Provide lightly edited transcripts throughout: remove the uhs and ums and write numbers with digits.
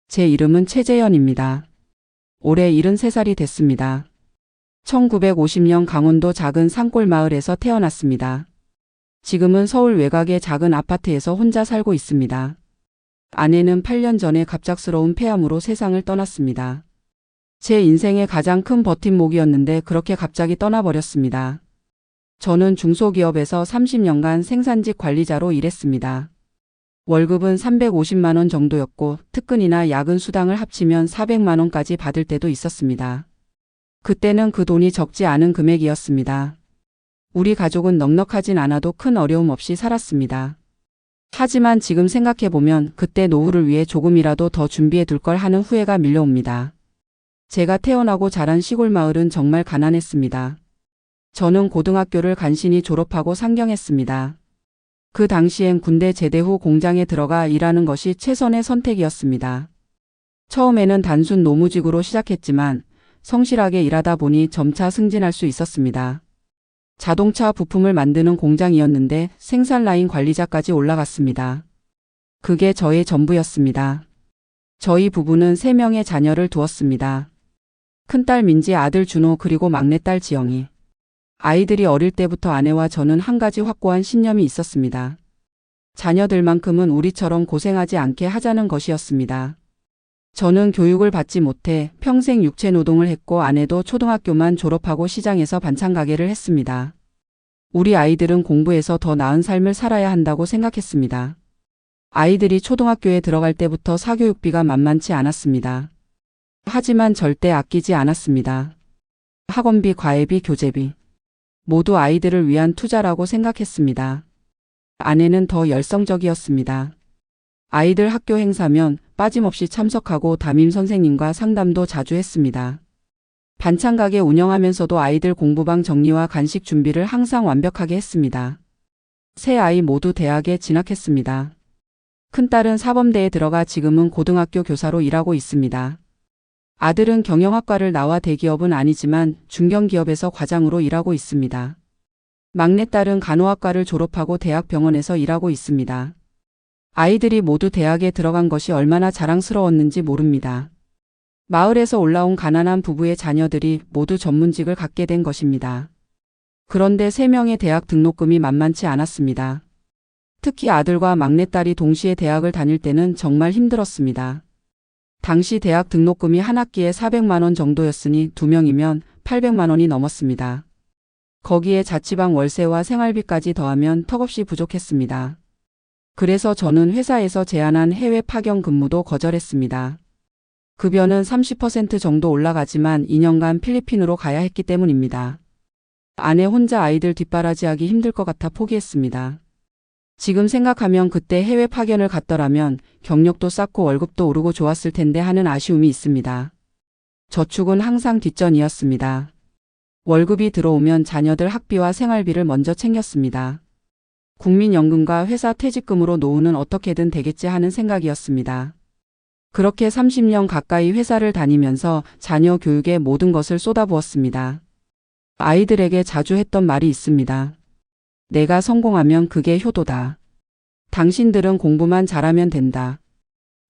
제 이름은 최재현입니다. 올해 73살이 됐습니다. 1950년 강원도 작은 산골 마을에서 태어났습니다. 지금은 서울 외곽의 작은 아파트에서 혼자 살고 있습니다. 아내는 8년 전에 갑작스러운 폐암으로 세상을 떠났습니다. 제 인생의 가장 큰 버팀목이었는데 그렇게 갑자기 떠나버렸습니다. 저는 중소기업에서 30년간 생산직 관리자로 일했습니다. 월급은 350만 원 정도였고 특근이나 야근 수당을 합치면 400만 원까지 받을 때도 있었습니다. 그때는 그 돈이 적지 않은 금액이었습니다. 우리 가족은 넉넉하진 않아도 큰 어려움 없이 살았습니다. 하지만 지금 생각해보면 그때 노후를 위해 조금이라도 더 준비해 둘 걸 하는 후회가 밀려옵니다. 제가 태어나고 자란 시골 마을은 정말 가난했습니다. 저는 고등학교를 간신히 졸업하고 상경했습니다. 그 당시엔 군대 제대 후 공장에 들어가 일하는 것이 최선의 선택이었습니다. 처음에는 단순 노무직으로 시작했지만 성실하게 일하다 보니 점차 승진할 수 있었습니다. 자동차 부품을 만드는 공장이었는데 생산 라인 관리자까지 올라갔습니다. 그게 저의 전부였습니다. 저희 부부는 3명의 자녀를 두었습니다. 큰딸 민지, 아들 준호, 그리고 막내딸 지영이. 아이들이 어릴 때부터 아내와 저는 한 가지 확고한 신념이 있었습니다. 자녀들만큼은 우리처럼 고생하지 않게 하자는 것이었습니다. 저는 교육을 받지 못해 평생 육체 노동을 했고 아내도 초등학교만 졸업하고 시장에서 반찬 가게를 했습니다. 우리 아이들은 공부해서 더 나은 삶을 살아야 한다고 생각했습니다. 아이들이 초등학교에 들어갈 때부터 사교육비가 만만치 않았습니다. 하지만 절대 아끼지 않았습니다. 학원비, 과외비, 교재비. 모두 아이들을 위한 투자라고 생각했습니다. 아내는 더 열성적이었습니다. 아이들 학교 행사면 빠짐없이 참석하고 담임 선생님과 상담도 자주 했습니다. 반찬 가게 운영하면서도 아이들 공부방 정리와 간식 준비를 항상 완벽하게 했습니다. 세 아이 모두 대학에 진학했습니다. 큰딸은 사범대에 들어가 지금은 고등학교 교사로 일하고 있습니다. 아들은 경영학과를 나와 대기업은 아니지만 중견기업에서 과장으로 일하고 있습니다. 막내딸은 간호학과를 졸업하고 대학병원에서 일하고 있습니다. 아이들이 모두 대학에 들어간 것이 얼마나 자랑스러웠는지 모릅니다. 마을에서 올라온 가난한 부부의 자녀들이 모두 전문직을 갖게 된 것입니다. 그런데 3명의 대학 등록금이 만만치 않았습니다. 특히 아들과 막내딸이 동시에 대학을 다닐 때는 정말 힘들었습니다. 당시 대학 등록금이 한 학기에 400만 원 정도였으니 2명이면 800만 원이 넘었습니다. 거기에 자취방 월세와 생활비까지 더하면 턱없이 부족했습니다. 그래서 저는 회사에서 제안한 해외 파견 근무도 거절했습니다. 급여는 30% 정도 올라가지만 2년간 필리핀으로 가야 했기 때문입니다. 아내 혼자 아이들 뒷바라지하기 힘들 것 같아 포기했습니다. 지금 생각하면 그때 해외 파견을 갔더라면 경력도 쌓고 월급도 오르고 좋았을 텐데 하는 아쉬움이 있습니다. 저축은 항상 뒷전이었습니다. 월급이 들어오면 자녀들 학비와 생활비를 먼저 챙겼습니다. 국민연금과 회사 퇴직금으로 노후는 어떻게든 되겠지 하는 생각이었습니다. 그렇게 30년 가까이 회사를 다니면서 자녀 교육에 모든 것을 쏟아부었습니다. 아이들에게 자주 했던 말이 있습니다. 내가 성공하면 그게 효도다. 당신들은 공부만 잘하면 된다.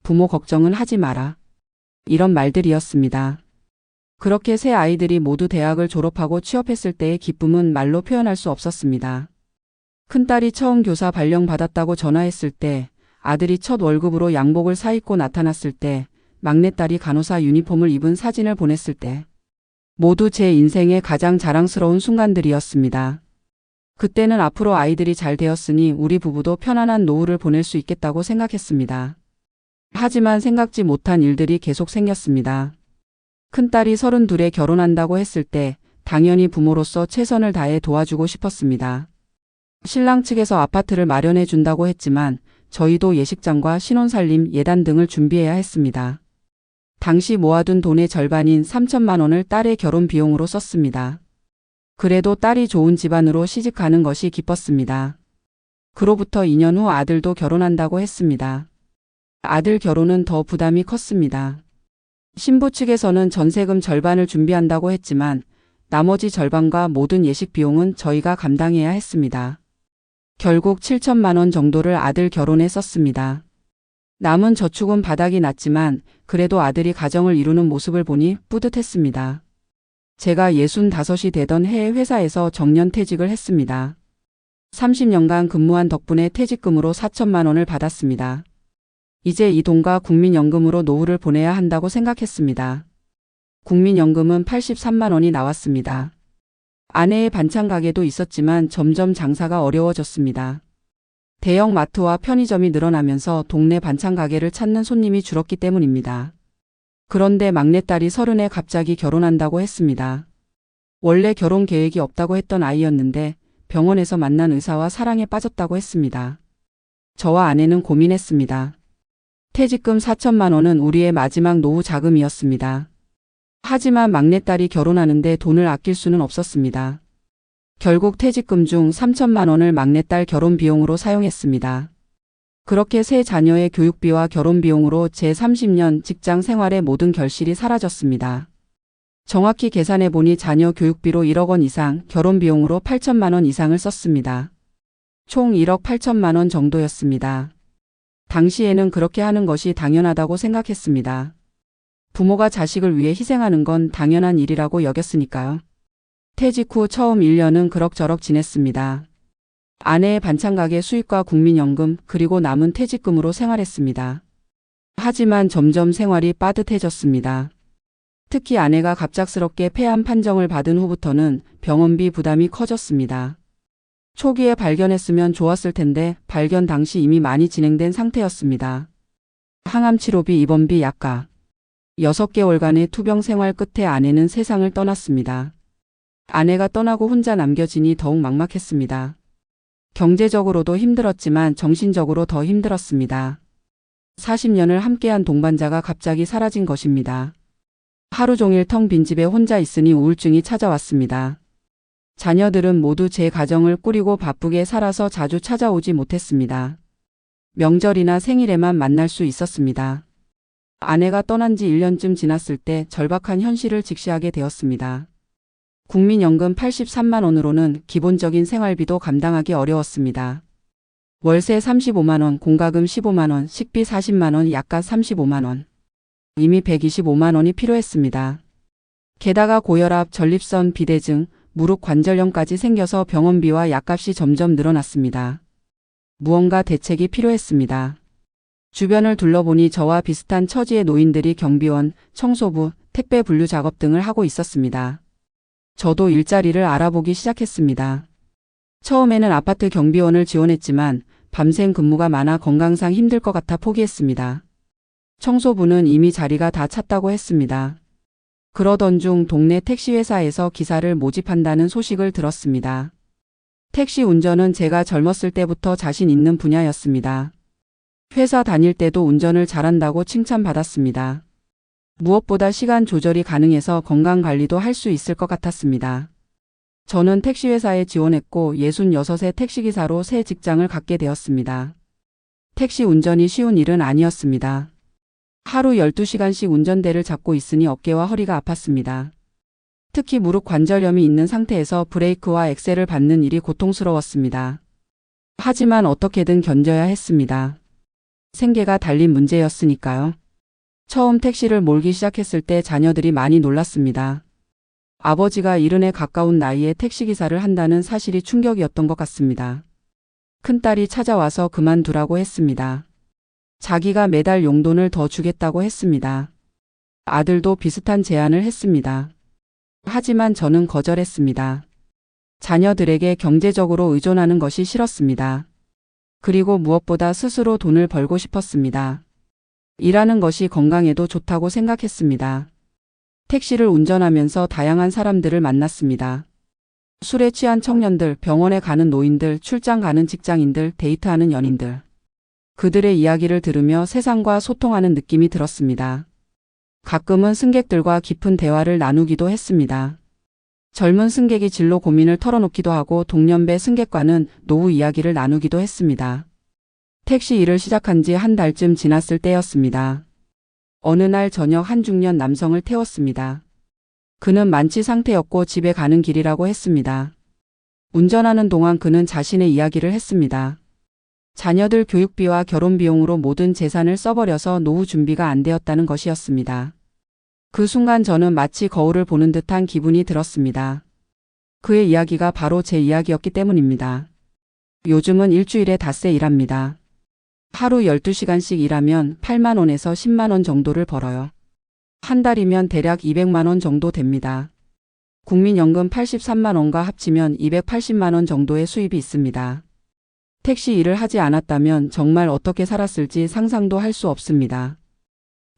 부모 걱정은 하지 마라. 이런 말들이었습니다. 그렇게 세 아이들이 모두 대학을 졸업하고 취업했을 때의 기쁨은 말로 표현할 수 없었습니다. 큰딸이 처음 교사 발령받았다고 전화했을 때, 아들이 첫 월급으로 양복을 사입고 나타났을 때, 막내딸이 간호사 유니폼을 입은 사진을 보냈을 때, 모두 제 인생의 가장 자랑스러운 순간들이었습니다. 그때는 앞으로 아이들이 잘 되었으니 우리 부부도 편안한 노후를 보낼 수 있겠다고 생각했습니다. 하지만 생각지 못한 일들이 계속 생겼습니다. 큰딸이 32에 결혼한다고 했을 때 당연히 부모로서 최선을 다해 도와주고 싶었습니다. 신랑 측에서 아파트를 마련해 준다고 했지만 저희도 예식장과 신혼살림 예단 등을 준비해야 했습니다. 당시 모아둔 돈의 절반인 3천만 원을 딸의 결혼 비용으로 썼습니다. 그래도 딸이 좋은 집안으로 시집 가는 것이 기뻤습니다. 그로부터 2년 후 아들도 결혼한다고 했습니다. 아들 결혼은 더 부담이 컸습니다. 신부 측에서는 전세금 절반을 준비한다고 했지만 나머지 절반과 모든 예식 비용은 저희가 감당해야 했습니다. 결국 7천만 원 정도를 아들 결혼에 썼습니다. 남은 저축은 바닥이 났지만 그래도 아들이 가정을 이루는 모습을 보니 뿌듯했습니다. 제가 65이 되던 해에 회사에서 정년퇴직을 했습니다. 30년간 근무한 덕분에 퇴직금으로 4천만 원을 받았습니다. 이제 이 돈과 국민연금으로 노후를 보내야 한다고 생각했습니다. 국민연금은 83만 원이 나왔습니다. 아내의 반찬 가게도 있었지만 점점 장사가 어려워졌습니다. 대형 마트와 편의점이 늘어나면서 동네 반찬 가게를 찾는 손님이 줄었기 때문입니다. 그런데 막내딸이 30에 갑자기 결혼한다고 했습니다. 원래 결혼 계획이 없다고 했던 아이였는데 병원에서 만난 의사와 사랑에 빠졌다고 했습니다. 저와 아내는 고민했습니다. 퇴직금 4천만 원은 우리의 마지막 노후 자금이었습니다. 하지만 막내딸이 결혼하는데 돈을 아낄 수는 없었습니다. 결국 퇴직금 중 3천만 원을 막내딸 결혼 비용으로 사용했습니다. 그렇게 세 자녀의 교육비와 결혼 비용으로 제 30년 직장 생활의 모든 결실이 사라졌습니다. 정확히 계산해 보니 자녀 교육비로 1억 원 이상, 결혼 비용으로 8천만 원 이상을 썼습니다. 총 1억 8천만 원 정도였습니다. 당시에는 그렇게 하는 것이 당연하다고 생각했습니다. 부모가 자식을 위해 희생하는 건 당연한 일이라고 여겼으니까요. 퇴직 후 처음 1년은 그럭저럭 지냈습니다. 아내의 반찬 가게 수입과 국민연금 그리고 남은 퇴직금으로 생활했습니다. 하지만 점점 생활이 빠듯해졌습니다. 특히 아내가 갑작스럽게 폐암 판정을 받은 후부터는 병원비 부담이 커졌습니다. 초기에 발견했으면 좋았을 텐데 발견 당시 이미 많이 진행된 상태였습니다. 항암 치료비, 입원비, 약가. 6개월간의 투병 생활 끝에 아내는 세상을 떠났습니다. 아내가 떠나고 혼자 남겨지니 더욱 막막했습니다. 경제적으로도 힘들었지만 정신적으로 더 힘들었습니다. 40년을 함께한 동반자가 갑자기 사라진 것입니다. 하루 종일 텅 빈 집에 혼자 있으니 우울증이 찾아왔습니다. 자녀들은 모두 제 가정을 꾸리고 바쁘게 살아서 자주 찾아오지 못했습니다. 명절이나 생일에만 만날 수 있었습니다. 아내가 떠난 지 1년쯤 지났을 때 절박한 현실을 직시하게 되었습니다. 국민연금 83만 원으로는 기본적인 생활비도 감당하기 어려웠습니다. 월세 35만 원, 공과금 15만 원, 식비 40만 원, 약가 35만 원. 이미 125만 원이 필요했습니다. 게다가 고혈압, 전립선, 비대증, 무릎 관절염까지 생겨서 병원비와 약값이 점점 늘어났습니다. 무언가 대책이 필요했습니다. 주변을 둘러보니 저와 비슷한 처지의 노인들이 경비원, 청소부, 택배 분류 작업 등을 하고 있었습니다. 저도 일자리를 알아보기 시작했습니다. 처음에는 아파트 경비원을 지원했지만 밤샘 근무가 많아 건강상 힘들 것 같아 포기했습니다. 청소부는 이미 자리가 다 찼다고 했습니다. 그러던 중 동네 택시회사에서 기사를 모집한다는 소식을 들었습니다. 택시 운전은 제가 젊었을 때부터 자신 있는 분야였습니다. 회사 다닐 때도 운전을 잘한다고 칭찬받았습니다. 무엇보다 시간 조절이 가능해서 건강관리도 할 수 있을 것 같았습니다. 저는 택시회사에 지원했고 66세 택시기사로 새 직장을 갖게 되었습니다. 택시 운전이 쉬운 일은 아니었습니다. 하루 12시간씩 운전대를 잡고 있으니 어깨와 허리가 아팠습니다. 특히 무릎 관절염이 있는 상태에서 브레이크와 엑셀을 밟는 일이 고통스러웠습니다. 하지만 어떻게든 견뎌야 했습니다. 생계가 달린 문제였으니까요. 처음 택시를 몰기 시작했을 때 자녀들이 많이 놀랐습니다. 아버지가 70에 가까운 나이에 택시기사를 한다는 사실이 충격이었던 것 같습니다. 큰딸이 찾아와서 그만두라고 했습니다. 자기가 매달 용돈을 더 주겠다고 했습니다. 아들도 비슷한 제안을 했습니다. 하지만 저는 거절했습니다. 자녀들에게 경제적으로 의존하는 것이 싫었습니다. 그리고 무엇보다 스스로 돈을 벌고 싶었습니다. 일하는 것이 건강에도 좋다고 생각했습니다. 택시를 운전하면서 다양한 사람들을 만났습니다. 술에 취한 청년들, 병원에 가는 노인들, 출장 가는 직장인들, 데이트하는 연인들. 그들의 이야기를 들으며 세상과 소통하는 느낌이 들었습니다. 가끔은 승객들과 깊은 대화를 나누기도 했습니다. 젊은 승객이 진로 고민을 털어놓기도 하고 동년배 승객과는 노후 이야기를 나누기도 했습니다. 택시 일을 시작한 지 한 달쯤 지났을 때였습니다. 어느 날 저녁 한 중년 남성을 태웠습니다. 그는 만취 상태였고 집에 가는 길이라고 했습니다. 운전하는 동안 그는 자신의 이야기를 했습니다. 자녀들 교육비와 결혼비용으로 모든 재산을 써버려서 노후 준비가 안 되었다는 것이었습니다. 그 순간 저는 마치 거울을 보는 듯한 기분이 들었습니다. 그의 이야기가 바로 제 이야기였기 때문입니다. 요즘은 일주일에 닷새 일합니다. 하루 12시간씩 일하면 8만 원에서 10만 원 정도를 벌어요. 한 달이면 대략 200만 원 정도 됩니다. 국민연금 83만 원과 합치면 280만 원 정도의 수입이 있습니다. 택시 일을 하지 않았다면 정말 어떻게 살았을지 상상도 할 수 없습니다.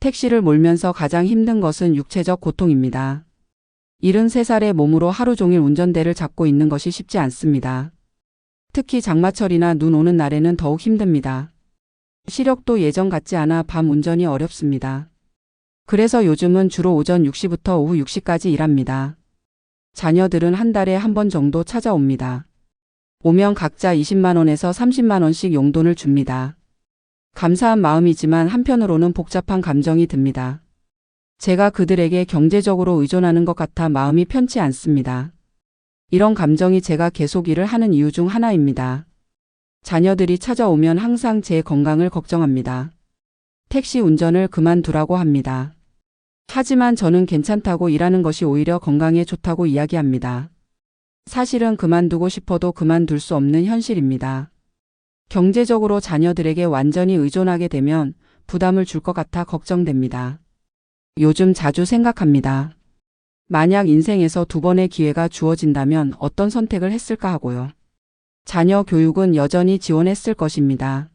택시를 몰면서 가장 힘든 것은 육체적 고통입니다. 73살의 몸으로 하루 종일 운전대를 잡고 있는 것이 쉽지 않습니다. 특히 장마철이나 눈 오는 날에는 더욱 힘듭니다. 시력도 예전 같지 않아 밤 운전이 어렵습니다. 그래서 요즘은 주로 오전 6시부터 오후 6시까지 일합니다. 자녀들은 한 달에 한 번 정도 찾아옵니다. 오면 각자 20만 원에서 30만 원씩 용돈을 줍니다. 감사한 마음이지만 한편으로는 복잡한 감정이 듭니다. 제가 그들에게 경제적으로 의존하는 것 같아 마음이 편치 않습니다. 이런 감정이 제가 계속 일을 하는 이유 중 하나입니다. 자녀들이 찾아오면 항상 제 건강을 걱정합니다. 택시 운전을 그만두라고 합니다. 하지만 저는 괜찮다고 일하는 것이 오히려 건강에 좋다고 이야기합니다. 사실은 그만두고 싶어도 그만둘 수 없는 현실입니다. 경제적으로 자녀들에게 완전히 의존하게 되면 부담을 줄 것 같아 걱정됩니다. 요즘 자주 생각합니다. 만약 인생에서 2번의 기회가 주어진다면 어떤 선택을 했을까 하고요. 자녀 교육은 여전히 지원했을 것입니다.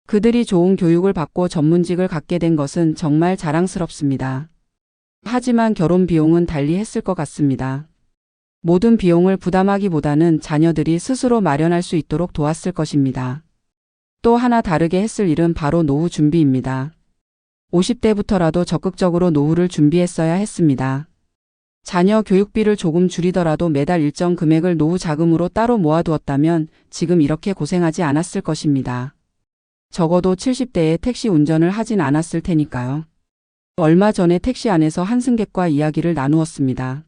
그들이 좋은 교육을 받고 전문직을 갖게 된 것은 정말 자랑스럽습니다. 하지만 결혼 비용은 달리 했을 것 같습니다. 모든 비용을 부담하기보다는 자녀들이 스스로 마련할 수 있도록 도왔을 것입니다. 또 하나 다르게 했을 일은 바로 노후 준비입니다. 50대부터라도 적극적으로 노후를 준비했어야 했습니다. 자녀 교육비를 조금 줄이더라도 매달 일정 금액을 노후 자금으로 따로 모아두었다면 지금 이렇게 고생하지 않았을 것입니다. 적어도 70대에 택시 운전을 하진 않았을 테니까요. 얼마 전에 택시 안에서 한 승객과 이야기를 나누었습니다.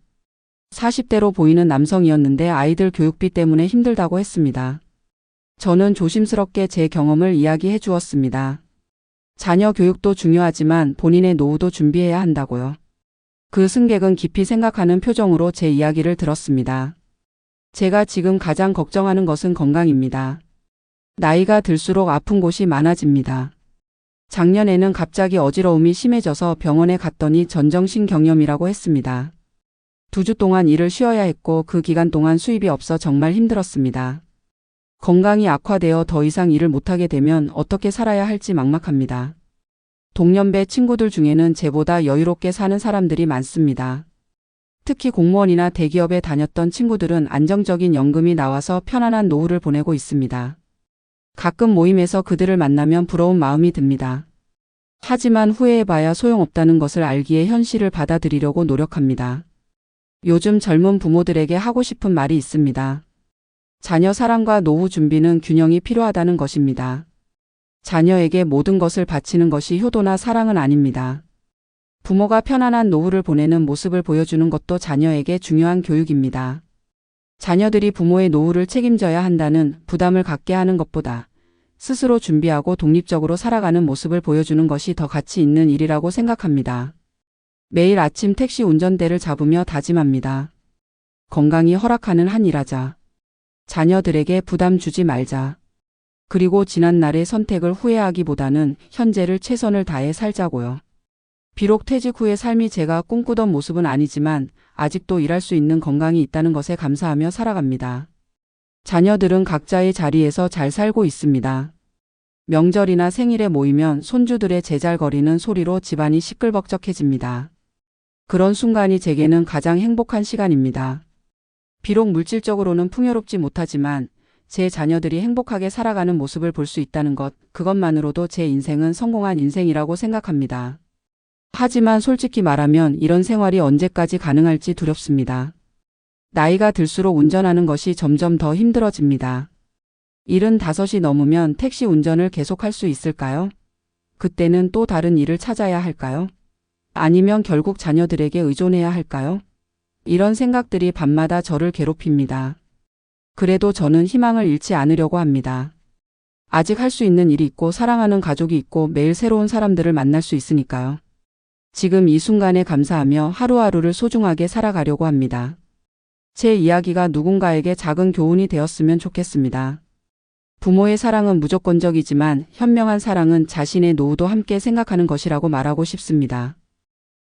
40대로 보이는 남성이었는데 아이들 교육비 때문에 힘들다고 했습니다. 저는 조심스럽게 제 경험을 이야기해 주었습니다. 자녀 교육도 중요하지만 본인의 노후도 준비해야 한다고요. 그 승객은 깊이 생각하는 표정으로 제 이야기를 들었습니다. 제가 지금 가장 걱정하는 것은 건강입니다. 나이가 들수록 아픈 곳이 많아집니다. 작년에는 갑자기 어지러움이 심해져서 병원에 갔더니 전정신경염이라고 했습니다. 2주 동안 일을 쉬어야 했고 그 기간 동안 수입이 없어 정말 힘들었습니다. 건강이 악화되어 더 이상 일을 못하게 되면 어떻게 살아야 할지 막막합니다. 동년배 친구들 중에는 제보다 여유롭게 사는 사람들이 많습니다. 특히 공무원이나 대기업에 다녔던 친구들은 안정적인 연금이 나와서 편안한 노후를 보내고 있습니다. 가끔 모임에서 그들을 만나면 부러운 마음이 듭니다. 하지만 후회해봐야 소용없다는 것을 알기에 현실을 받아들이려고 노력합니다. 요즘 젊은 부모들에게 하고 싶은 말이 있습니다. 자녀 사랑과 노후 준비는 균형이 필요하다는 것입니다. 자녀에게 모든 것을 바치는 것이 효도나 사랑은 아닙니다. 부모가 편안한 노후를 보내는 모습을 보여주는 것도 자녀에게 중요한 교육입니다. 자녀들이 부모의 노후를 책임져야 한다는 부담을 갖게 하는 것보다 스스로 준비하고 독립적으로 살아가는 모습을 보여주는 것이 더 가치 있는 일이라고 생각합니다. 매일 아침 택시 운전대를 잡으며 다짐합니다. 건강이 허락하는 한 일하자. 자녀들에게 부담 주지 말자. 그리고 지난날의 선택을 후회하기보다는 현재를 최선을 다해 살자고요. 비록 퇴직 후의 삶이 제가 꿈꾸던 모습은 아니지만 아직도 일할 수 있는 건강이 있다는 것에 감사하며 살아갑니다. 자녀들은 각자의 자리에서 잘 살고 있습니다. 명절이나 생일에 모이면 손주들의 제잘거리는 소리로 집안이 시끌벅적해집니다. 그런 순간이 제게는 가장 행복한 시간입니다. 비록 물질적으로는 풍요롭지 못하지만 제 자녀들이 행복하게 살아가는 모습을 볼 수 있다는 것, 그것만으로도 제 인생은 성공한 인생이라고 생각합니다. 하지만 솔직히 말하면 이런 생활이 언제까지 가능할지 두렵습니다. 나이가 들수록 운전하는 것이 점점 더 힘들어집니다. 75이 넘으면 택시 운전을 계속할 수 있을까요? 그때는 또 다른 일을 찾아야 할까요? 아니면 결국 자녀들에게 의존해야 할까요? 이런 생각들이 밤마다 저를 괴롭힙니다. 그래도 저는 희망을 잃지 않으려고 합니다. 아직 할 수 있는 일이 있고 사랑하는 가족이 있고 매일 새로운 사람들을 만날 수 있으니까요. 지금 이 순간에 감사하며 하루하루를 소중하게 살아가려고 합니다. 제 이야기가 누군가에게 작은 교훈이 되었으면 좋겠습니다. 부모의 사랑은 무조건적이지만 현명한 사랑은 자신의 노후도 함께 생각하는 것이라고 말하고 싶습니다.